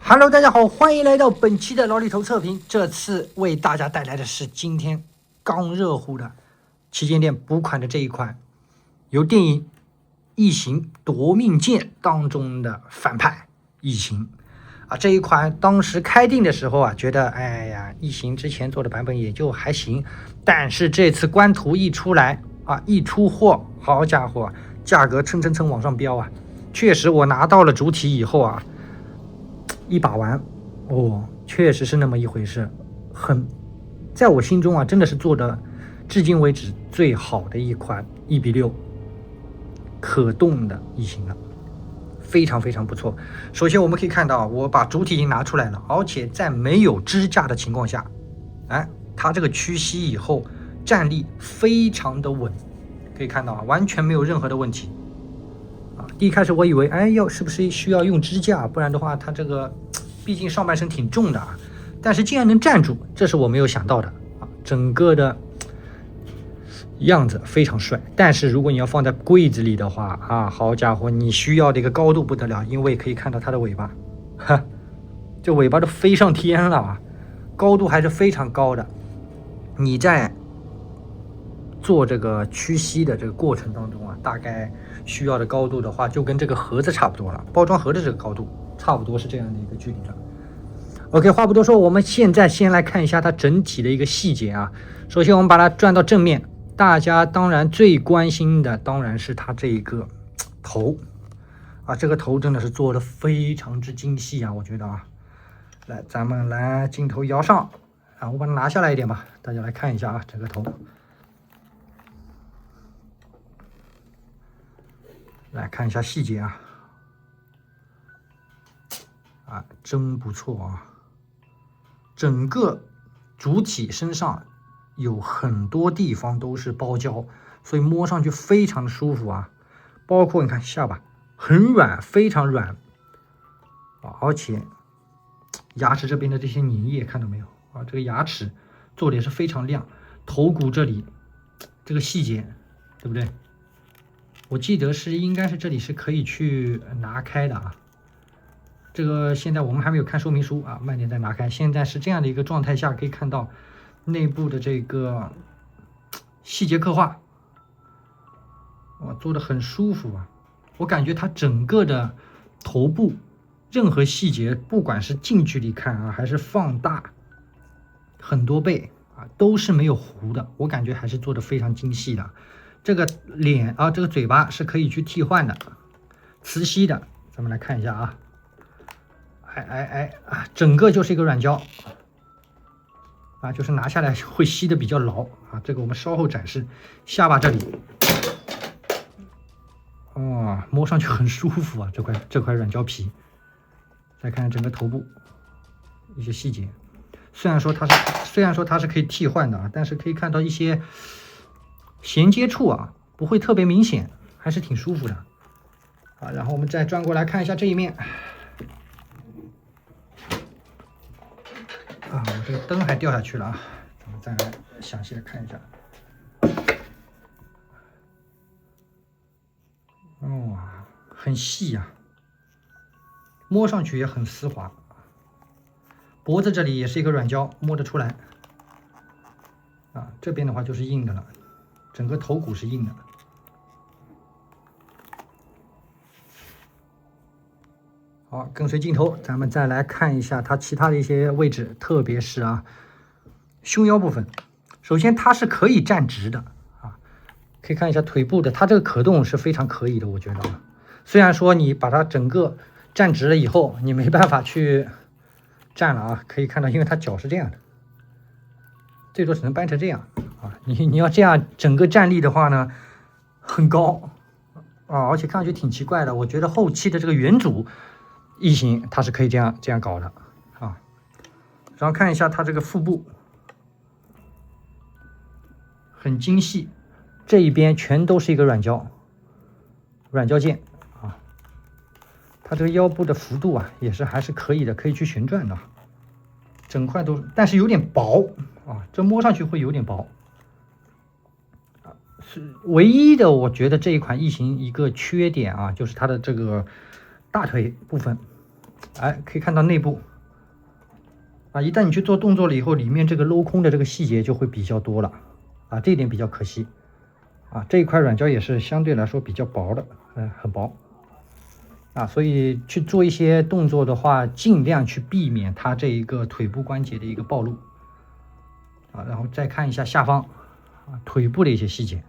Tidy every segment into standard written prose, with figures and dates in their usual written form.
Hello， 大家好，欢迎来到本期的劳力头测评。这次为大家带来的是今天刚热乎的旗舰店补款的这一款，由电影《异形：夺命剑》当中的反派异形啊。这一款当时开定的时候啊，觉得哎呀，异形之前做的版本也就还行，但是这次官图一出来啊，一出货，好家伙，价格蹭蹭蹭往上飙啊！确实，我拿到了主体以后啊。一把玩哦，确实是那么一回事，在我心中啊，真的是做的至今为止最好的一款1:6可动的异形了，非常非常不错。首先我们可以看到，我把主体已经拿出来了，而且在没有支架的情况下，它这个屈膝以后站立非常的稳，可以看到啊，完全没有任何的问题。一开始我以为，是不是需要用支架？不然的话，它这个毕竟上半身挺重的啊。但是竟然能站住，这是我没有想到的啊！整个的样子非常帅。但是如果你要放在柜子里的话啊，好家伙，你需要的一个高度不得了，因为可以看到它的尾巴，这尾巴都飞上天了啊，高度还是非常高的。你在做这个屈膝的这个过程当中啊，大概需要的高度的话，就跟这个盒子差不多了，包装盒的这个高度差不多是这样的一个距离了。OK， 话不多说，我们现在先来看一下它整体的一个细节啊。首先我们把它转到正面，大家当然最关心的当然是它这一个头啊，这个头真的是做的非常之精细啊，我觉得啊。来，咱们来镜头摇上啊，我把它拿下来一点吧，大家来看一下啊，这个头。来看一下细节啊，真不错啊！整个主体身上有很多地方都是包胶，所以摸上去非常的舒服啊。包括你看下巴很软，非常软啊，而且牙齿这边的这些粘液看到没有啊？这个牙齿做的也是非常亮，头骨这里这个细节，对不对？我记得应该是这里是可以去拿开的啊，这个现在我们还没有看说明书啊，慢点再拿开。现在是这样的一个状态下，可以看到内部的这个细节刻画，哇，做的很舒服啊！我感觉它整个的头部任何细节，不管是近距离看啊，还是放大很多倍啊，都是没有糊的，我感觉还是做的非常精细的。这个脸啊，这个嘴巴是可以去替换的，磁吸的。咱们来看一下啊，整个就是一个软胶啊，就是拿下来会吸的比较牢啊。这个我们稍后展示。下巴这里，摸上去很舒服啊，这块软胶皮。再看整个头部一些细节，虽然说它是可以替换的啊，但是可以看到一些衔接处啊，不会特别明显，还是挺舒服的啊。然后我们再转过来看一下这一面啊，我这个灯还掉下去了啊，咱们再来详细的看一下。很细呀，摸上去也很丝滑。脖子这里也是一个软胶，摸得出来啊。这边的话就是硬的了。整个头骨是硬的。好，跟随镜头，咱们再来看一下它其他的一些位置，特别是胸腰部分。首先它是可以站直的啊，可以看一下腿部的，它这个可动是非常可以的，我觉得啊。虽然说你把它整个站直了以后，你没办法去站了啊，可以看到，因为它脚是这样的，最多只能掰成这样。你要这样整个站立的话呢，很高啊，而且看上去挺奇怪的。我觉得后期的这个原主异形它是可以这样搞的啊。然后看一下它这个腹部，很精细，这一边全都是一个软胶件啊。它这个腰部的幅度啊，也是还是可以的，可以去旋转的，整块都，但是有点薄啊，这摸上去会有点薄。是唯一的，我觉得这一款异形一个缺点啊，就是它的这个大腿部分哎，可以看到内部啊，一旦你去做动作了以后，里面这个镂空的这个细节就会比较多了啊，这一点比较可惜啊。这一块软胶也是相对来说比较薄的，很薄啊，所以去做一些动作的话，尽量去避免它这一个腿部关节的一个暴露啊。然后再看一下下方啊，腿部的一些细节。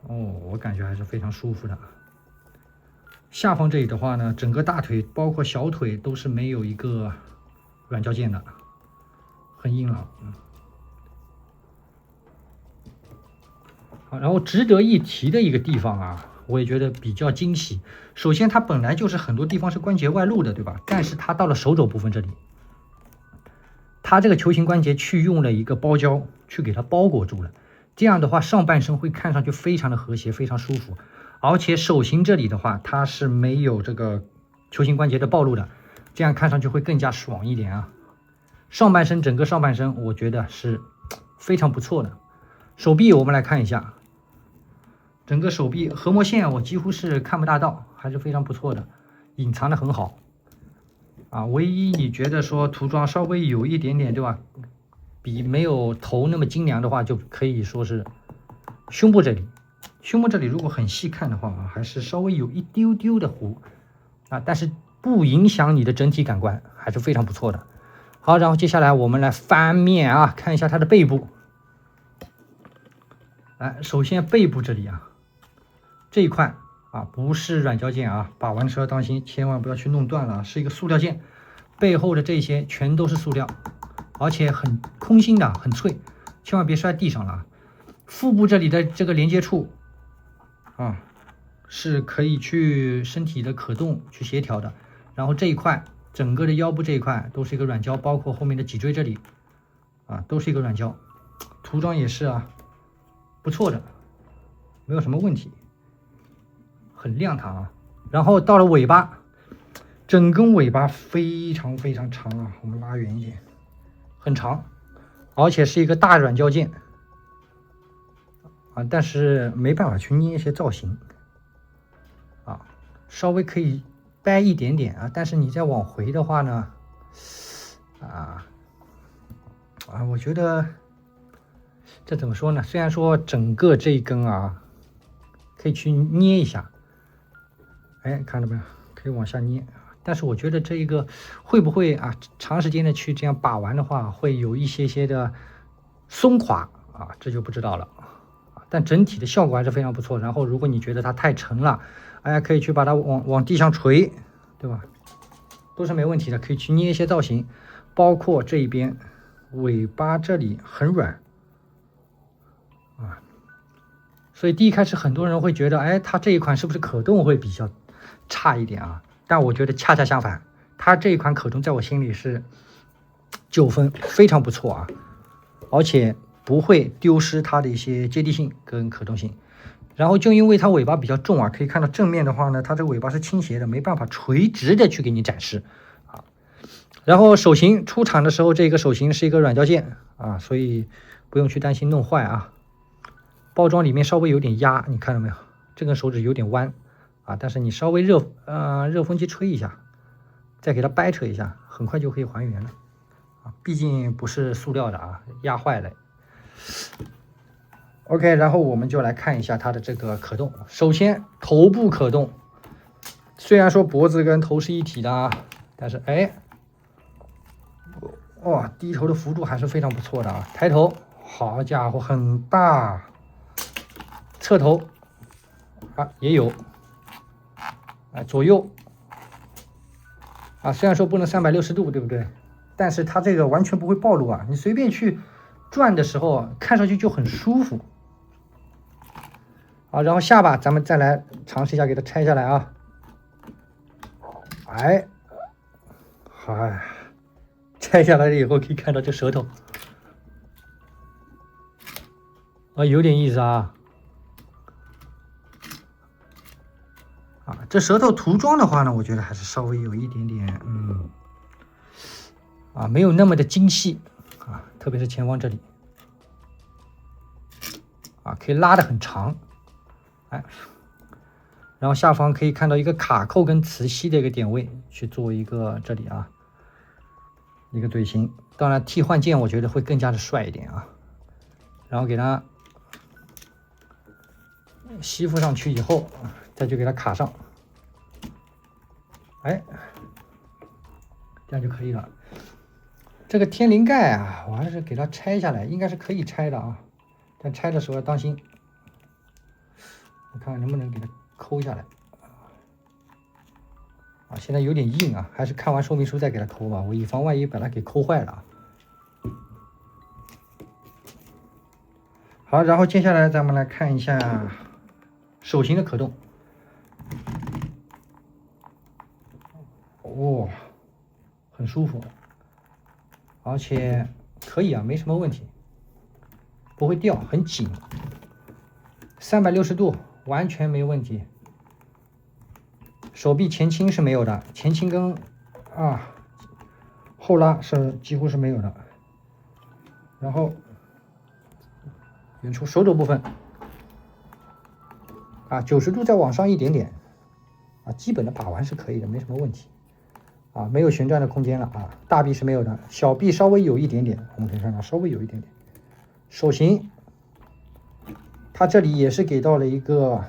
哦，我感觉还是非常舒服的。下方这里的话呢，整个大腿包括小腿都是没有一个软胶腱的，很硬朗。好，然后值得一提的一个地方啊，我也觉得比较惊喜。首先，它本来就是很多地方是关节外露的，对吧？但是它到了手肘部分这里，它这个球形关节去用了一个包胶去给它包裹住了。这样的话，上半身会看上去非常的和谐，非常舒服。而且手型这里的话，它是没有这个球形关节的暴露的，这样看上去会更加爽一点啊。上半身整个上半身，我觉得是非常不错的。手臂我们来看一下，整个手臂合膜线我几乎是看不大到，还是非常不错的，隐藏的很好啊。唯一你觉得说涂装稍微有一点点，对吧？比没有头那么精良的话，就可以说是胸部这里，胸部这里如果很细看的话啊，还是稍微有一丢丢的糊啊，但是不影响你的整体感官，还是非常不错的。好，然后接下来我们来翻面啊，看一下它的背部。来，首先背部这里啊，这一块啊不是软胶件啊，把玩的时候要当心，千万不要去弄断了，是一个塑料件，背后的这些全都是塑料。而且很空心的，很脆，千万别摔地上了啊！腹部这里的这个连接处啊，是可以去身体的可动去协调的。然后这一块，整个的腰部这一块都是一个软胶，包括后面的脊椎这里啊，都是一个软胶。涂装也是啊，不错的，没有什么问题，很亮堂啊。然后到了尾巴，整根尾巴非常非常长啊，我们拉远一点。很长，而且是一个大软胶件啊，但是没办法去捏一些造型啊，稍微可以掰一点点啊，但是你再往回的话呢，我觉得这怎么说呢？虽然说整个这一根啊，可以去捏一下，哎，看到没有？可以往下捏。但是我觉得这一个会不会啊，长时间的去这样把玩的话，会有一些些的松垮啊，这就不知道了啊。但整体的效果还是非常不错。然后如果你觉得它太沉了，哎，可以去把它往地上捶，对吧？都是没问题的，可以去捏一些造型，包括这一边尾巴这里很软啊，所以第一开始很多人会觉得，哎，它这一款是不是可动会比较差一点啊？但我觉得恰恰相反，它这一款可动在我心里是9分，非常不错啊，而且不会丢失它的一些接地性跟可动性。然后就因为它尾巴比较重啊，可以看到正面的话呢，它这尾巴是倾斜的，没办法垂直的去给你展示啊。然后手型出厂的时候，这个手型是一个软胶件啊，所以不用去担心弄坏啊。包装里面稍微有点压，你看到没有？这根手指有点弯。啊，但是你稍微热风机吹一下，再给它掰扯一下，很快就可以还原了啊！毕竟不是塑料的啊，压坏了。OK， 然后我们就来看一下它的这个可动。首先头部可动，虽然说脖子跟头是一体的啊，但是哎，哇，低头的幅度还是非常不错的啊！抬头，好家伙，很大。侧头啊，也有。左右啊，虽然说不能360度，对不对？但是它这个完全不会暴露啊，你随便去转的时候，看上去就很舒服。好，然后下巴咱们再来尝试一下，给它拆下来啊。哎，拆下来了以后可以看到这舌头啊，有点意思啊。这舌头涂装的话呢，我觉得还是稍微有一点点，没有那么的精细啊，特别是前方这里啊，可以拉得很长，哎，然后下方可以看到一个卡扣跟磁吸的一个点位，去做一个这里啊一个队形。当然替换件我觉得会更加的帅一点啊。然后给它吸附上去以后，再去给它卡上，哎，这样就可以了。这个天灵盖啊，我还是给它拆下来，应该是可以拆的啊，但拆的时候要当心。我看看能不能给它抠下来。啊，现在有点硬啊，还是看完说明书再给它抠吧，我以防万一把它给抠坏了啊。好，然后接下来咱们来看一下手型的可动。哦，很舒服，而且可以啊，没什么问题，不会掉，很紧，360度完全没问题。手臂前倾是没有的，前倾跟后拉是几乎是没有的。然后远处手肘部分90度再往上一点点基本的把玩是可以的，没什么问题没有旋转的空间了大臂是没有的，小臂稍微有一点点，我们可以看到稍微有一点点。手型它这里也是给到了一个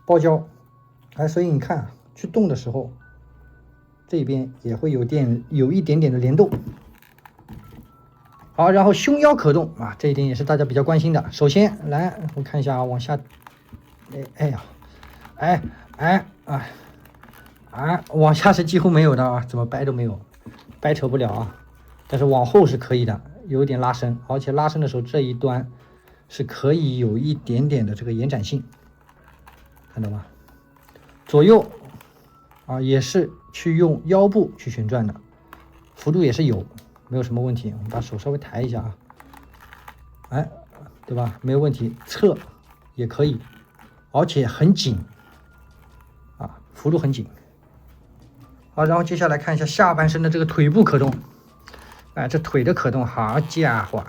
包胶，所以你看去动的时候，这边也会有一点点的联动。好，然后胸腰可动这一点也是大家比较关心的。首先来我看一下往下，往下是几乎没有的怎么掰都没有，掰扯不了但是往后是可以的，有一点拉伸，而且拉伸的时候这一端是可以有一点点的这个延展性，看到吗？左右也是去用腰部去旋转的，幅度也是有，没有什么问题。我们把手稍微抬一下对吧？没有问题。侧也可以，而且很紧幅度很紧。好，然后接下来看一下下半身的这个腿部可动，这腿的可动，好家伙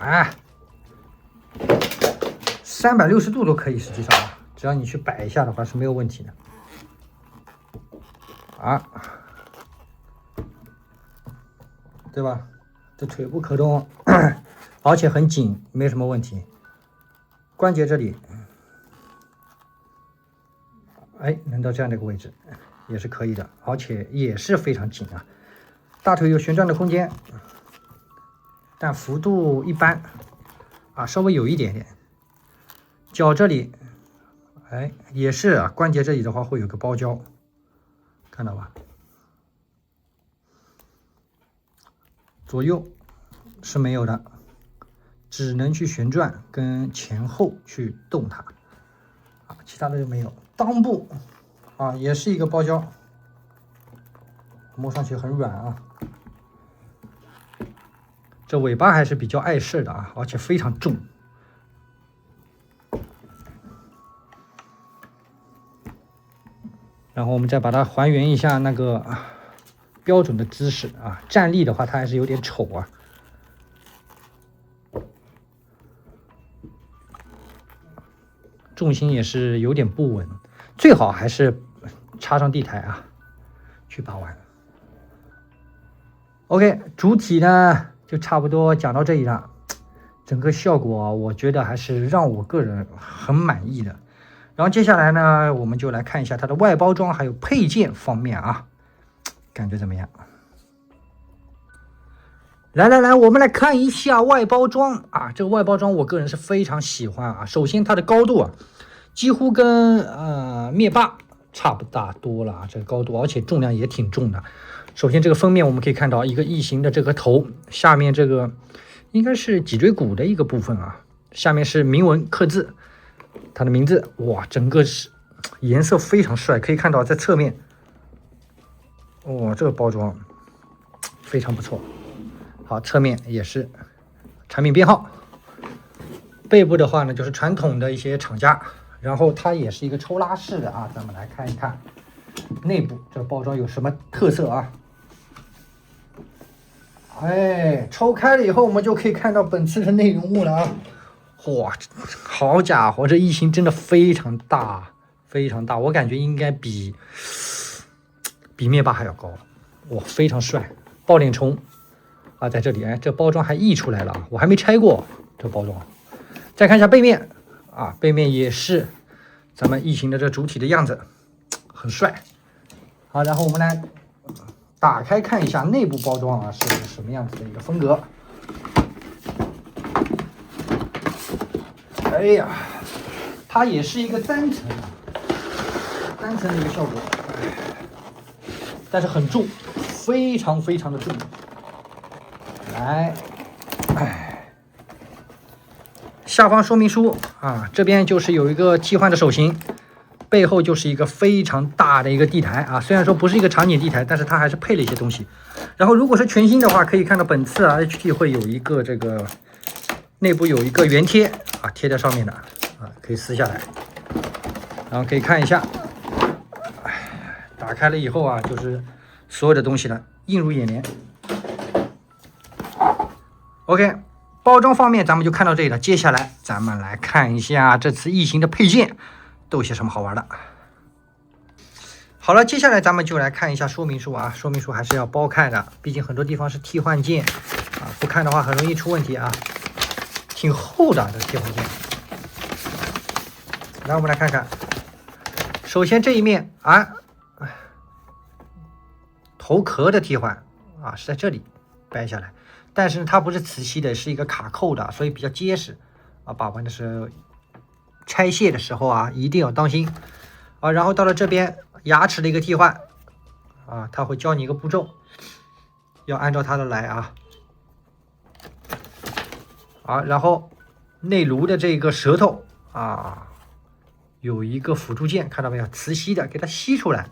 360度都可以，实际上只要你去摆一下的话是没有问题的对吧？这腿部可动而且很紧，没什么问题。关节这里能到这样的一个位置也是可以的，而且也是非常紧大腿有旋转的空间，但幅度一般稍微有一点点。脚这里也是关节这里的话会有个包胶，看到吧？左右是没有的，只能去旋转跟前后去动它其他的就没有。裆部也是一个包胶，摸上去很软这尾巴还是比较碍事的而且非常重。然后我们再把它还原一下那个标准的姿势站立的话它还是有点丑重心也是有点不稳，最好还是插上地台去把玩。OK， 主体呢就差不多讲到这里了，整个效果我觉得还是让我个人很满意的。然后接下来呢，我们就来看一下它的外包装还有配件方面感觉怎么样？来，我们来看一下外包装这个外包装我个人是非常喜欢首先它的高度几乎跟灭霸差不大多了这个高度，而且重量也挺重的。首先这个封面我们可以看到一个异形的这个头，下面这个应该是脊椎骨的一个部分下面是铭文刻字，它的名字整个是颜色非常帅，可以看到在侧面这个包装非常不错。好，侧面也是产品编号，背部的话呢就是传统的一些厂家，然后它也是一个抽拉式的咱们来看一看内部这个包装有什么特色抽开了以后我们就可以看到本次的内容物了好家伙，这异形真的非常大非常大，我感觉应该比灭霸还要高，哇，非常帅。抱脸虫啊，在这里，哎，这包装还溢出来了，我还没拆过这包装。再看一下背面啊，背面也是咱们异形的这主体的样子，很帅。好，然后我们来打开看一下内部包装啊，是什么样子的一个风格。哎呀，它也是一个单层的一个效果，但是很重，非常的重。来，下方说明书啊，这边就是有一个替换的手型，背后就是一个非常大的一个地台啊。虽然说不是一个场景地台，但是它还是配了一些东西。然后如果是全新的话，可以看到本次啊 HT 会有一个这个内部有一个原贴啊，贴在上面的啊，可以撕下来，然后可以看一下。打开了以后啊，就是所有的东西了，映入眼帘。OK， 包装方面咱们就看到这里了。接下来咱们来看一下这次异形的配件都有些什么好玩的。好了，接下来咱们就来看一下说明书啊。说明书还是要包看的，毕竟很多地方是替换件啊，不看的话很容易出问题啊。挺厚的这个替换件。来，我们来看看，首先这一面啊。头壳的替换啊，是在这里掰下来，但是它不是磁吸的，是一个卡扣的，所以比较结实啊。把玩的时候，拆卸的时候啊，一定要当心啊。然后到了这边牙齿的一个替换啊，他会教你一个步骤，要按照它的来啊。啊，然后内颅的这个舌头啊，有一个辅助键，看到没有？磁吸的，给它吸出来。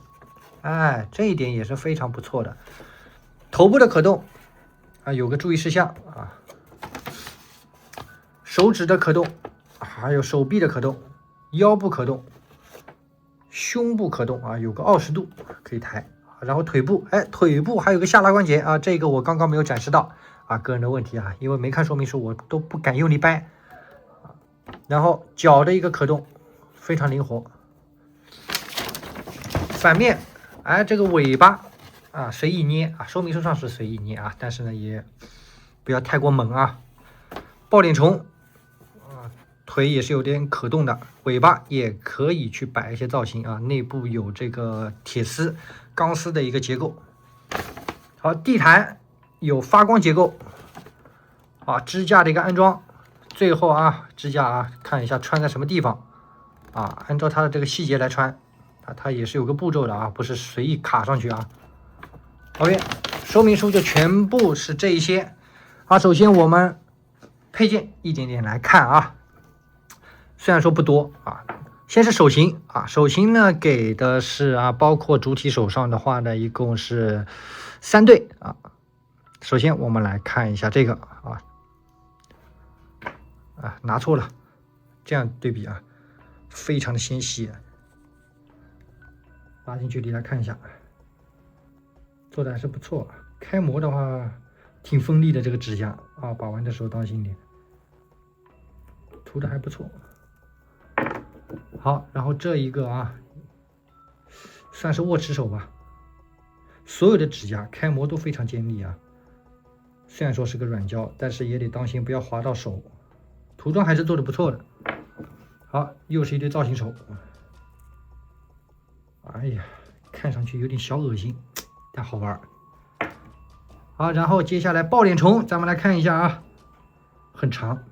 哎，这一点也是非常不错的。头部的可动啊，有个注意事项啊，手指的可动，还有手臂的可动，腰部可动，胸部可动啊，有个20度可以抬。然后腿部，哎，腿部还有个下拉关节啊，这个我刚刚没有展示到啊，个人的问题啊，因为没看说明书，我都不敢用力掰。然后脚的一个可动，非常灵活。反面。哎，这个尾巴啊，随意捏啊，说明书上是随意捏啊，但是呢，也不要太过猛啊。抱脸虫啊，腿也是有点可动的，尾巴也可以去摆一些造型啊。内部有这个铁丝、钢丝的一个结构。好，地毯有发光结构啊，支架的一个安装。最后啊，支架啊，看一下穿在什么地方啊，按照它的这个细节来穿。它也是有个步骤的啊，不是随意卡上去啊。OK， 说明书就全部是这一些啊。首先我们配件一点点来看啊，虽然说不多啊。先是手型啊，手型呢给的是啊，包括主体手上的话呢，一共是3对啊。首先我们来看一下这个拿错了，这样对比啊，非常的纤细。拉近距离来看一下，做的还是不错。开模的话，挺锋利的这个指甲啊，把玩的时候当心点。涂的还不错。好，然后这一个啊，算是握持手吧。所有的指甲开模都非常尖利啊。虽然说是个软胶，但是也得当心不要划到手。涂装还是做的不错的。好，又是一对造型手。哎呀，看上去有点小恶心，但好玩。好，然后接下来抱脸虫，咱们来看一下啊，很长，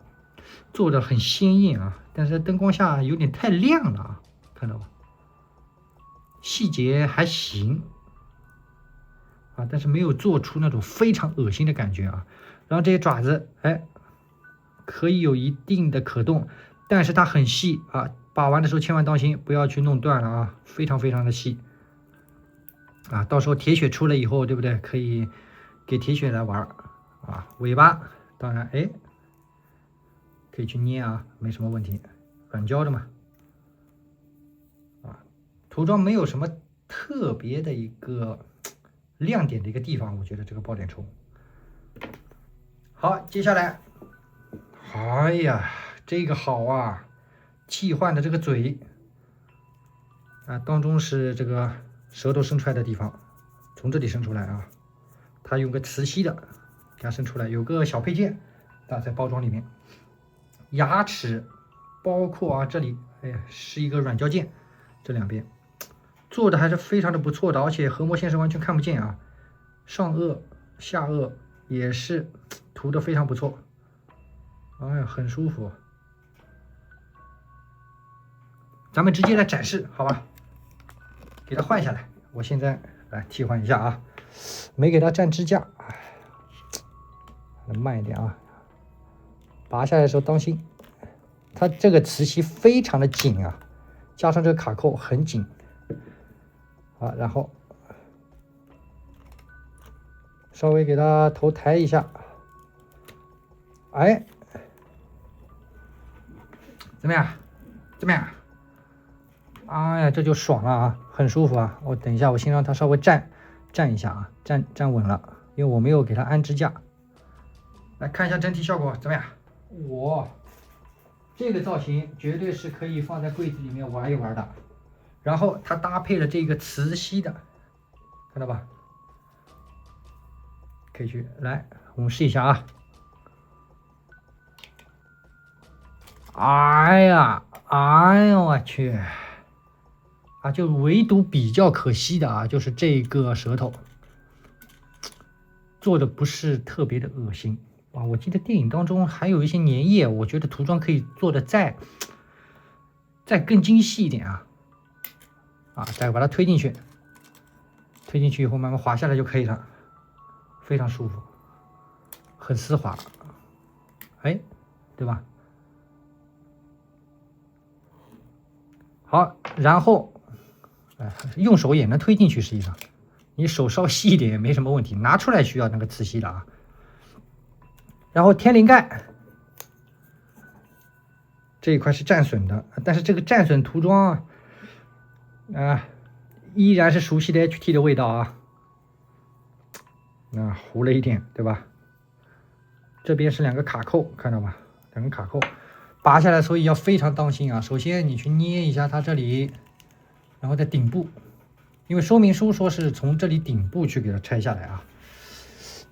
做的很鲜艳啊，但是灯光下有点太亮了啊，看到吧？细节还行啊，但是没有做出那种非常恶心的感觉啊。然后这些爪子，哎，可以有一定的可动，但是它很细啊。把玩的时候千万当心，不要去弄断了啊，非常的细啊！到时候铁血出来以后，对不对？可以给铁血来玩啊。尾巴当然哎，可以去捏啊，没什么问题，软胶的嘛。啊，涂装没有什么特别的一个亮点的一个地方，我觉得这个抱脸虫。好，接下来，哎呀，这个好啊！替换的这个嘴啊，当中是这个舌头伸出来的地方，从这里伸出来啊。它用个磁吸的给它伸出来，有个小配件啊在包装里面。牙齿包括啊这里，哎呀是一个软胶件，这两边做的还是非常的不错的，而且核膜线是完全看不见啊。上颚、下颚也是涂的非常不错，哎呀很舒服。咱们直接来展示，好吧？给它换下来，我现在来替换一下啊，没给它粘支架，慢一点啊。拔下来的时候当心，它这个磁吸非常的紧啊，加上这个卡扣很紧啊，然后稍微给它头抬一下，哎，怎么样？怎么样？哎呀，这就爽了啊，很舒服啊！我等一下，我先让它稍微站一下啊，站稳了，因为我没有给它安支架。来看一下整体效果怎么样？哇，这个造型绝对是可以放在柜子里面玩一玩的。然后它搭配了这个磁吸的，看到吧？可以去来，我们试一下啊！哎呀，哎呦我去！啊，就唯独比较可惜的啊，就是这个舌头做的不是特别的恶心啊。我记得电影当中还有一些粘液，我觉得涂装可以做的再更精细一点啊。啊，再把它推进去，推进去以后慢慢滑下来就可以了，非常舒服，很丝滑，哎，对吧？好，然后。用手也能推进去，实际上你手稍细一点也没什么问题，拿出来需要那个磁吸的啊。然后天灵盖这一块是战损的，但是这个战损涂装啊，依然是熟悉的 HT 的味道啊。糊了一点，对吧？这边是两个卡扣，看到吧？两个卡扣拔下来，所以要非常当心啊。首先你去捏一下它这里。然后在顶部，因为说明书说是从这里顶部去给它拆下来啊。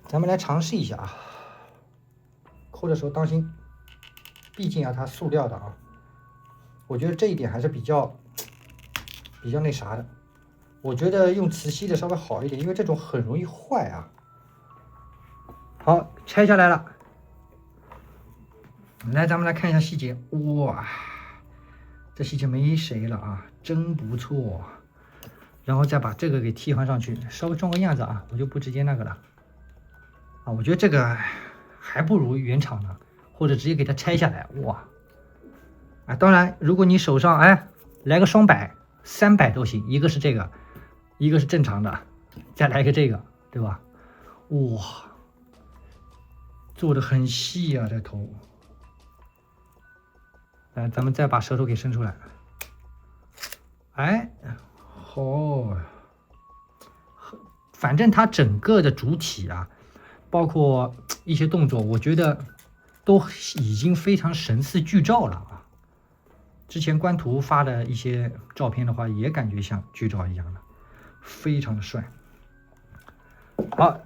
咱们来尝试一下啊，抠的时候当心，毕竟啊它塑料的啊，我觉得这一点还是比较那啥的。我觉得用磁吸的稍微好一点，因为这种很容易坏啊。好，拆下来了，来咱们来看一下细节，哇，这细节没谁了啊。真不错，然后再把这个给替换上去，稍微装个样子啊，我就不直接那个了啊。我觉得这个还不如原厂的，或者直接给它拆下来，哇！啊，当然，如果你手上来个双摆、3摆都行，一个是这个，一个是正常的，再来个这个，对吧？哇，做的很细啊，这头。来，咱们再把舌头给伸出来。哎，哦，反正它整个的主体啊，包括一些动作，我觉得都已经非常神似剧照了啊。之前官图发的一些照片的话，也感觉像剧照一样的，非常的帅。好，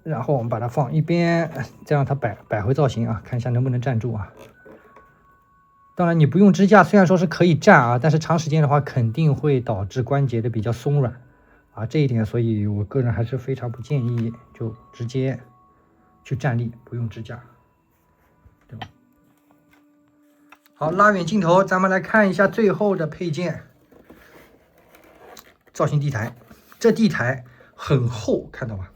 然后我们把它放一边，再让它摆回造型啊，看一下能不能站住啊。当然，你不用支架，虽然说是可以站啊，但是长时间的话肯定会导致关节的比较松软啊，这一点，所以我个人还是非常不建议就直接去站立，不用支架，对吧？好，拉远镜头，咱们来看一下最后的配件，造型地台。这地台很厚，看到吧？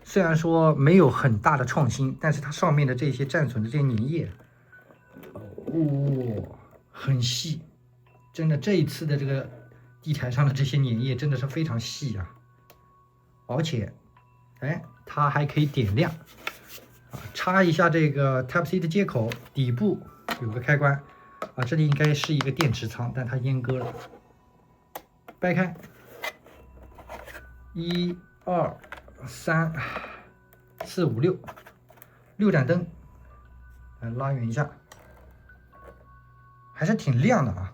虽然说没有很大的创新，但是它上面的这些战损的这些粘液。很细，真的这一次的这个地台上的这些粘液真的是非常细啊，而且，它还可以点亮啊，插一下这个 Type-C 的接口，底部有个开关啊，这里应该是一个电池仓，但它阉割了，掰开，1、2、3、4、5、6盏灯，来拉远一下。还是挺亮的啊，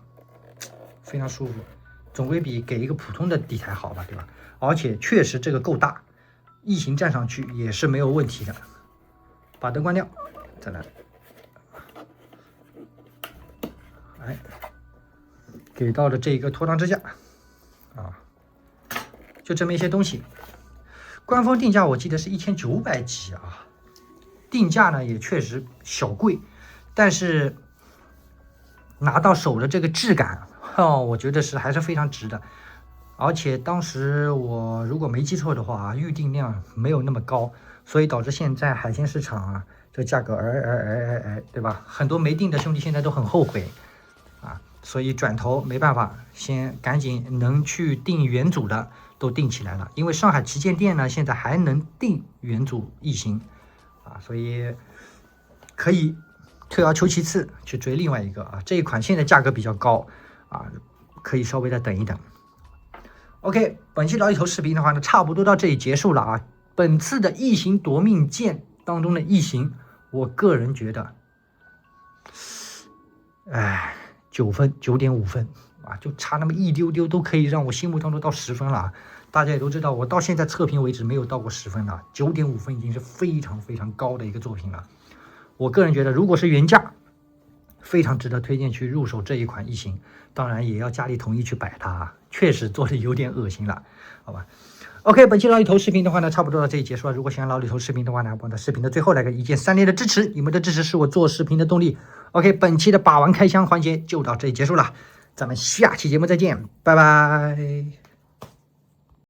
非常舒服。总归比给一个普通的地台好吧，对吧？而且确实这个够大，异形站上去也是没有问题的。把灯关掉，再来，哎，给到了这个拖档支架啊，就这么一些东西。官方定价我记得是1900几啊，定价呢也确实小贵，但是拿到手的这个质感，我觉得是还是非常值的。而且当时我如果没记错的话，预定量没有那么高，所以导致现在海鲜市场啊，这价格对吧？很多没定的兄弟现在都很后悔啊，所以转头没办法，先赶紧能去订元祖的都订起来了。因为上海旗舰店呢，现在还能订元祖异形啊，所以可以退而求其次去追另外一个啊。这一款现在价格比较高啊，可以稍微的等一等。OK， 本期老李头视频的话呢，差不多到这里结束了啊。本次的异形夺命剑当中的异形，我个人觉得，9分9.5分啊，就差那么一丢丢，都可以让我心目当中到10分了啊。大家也都知道，我到现在测评为止没有到过10分了，9.5分已经是非常非常高的一个作品了。我个人觉得，如果是原价，非常值得推荐去入手这一款异形，当然也要家里同意去摆它，确实做的有点恶心了，好吧。OK， 本期老李头视频的话呢，差不多到这里结束了。如果喜欢老李头视频的话呢，我的视频的最后来个1键3连的支持，你们的支持是我做视频的动力。OK， 本期的把玩开箱环节就到这里结束了，咱们下期节目再见，拜拜。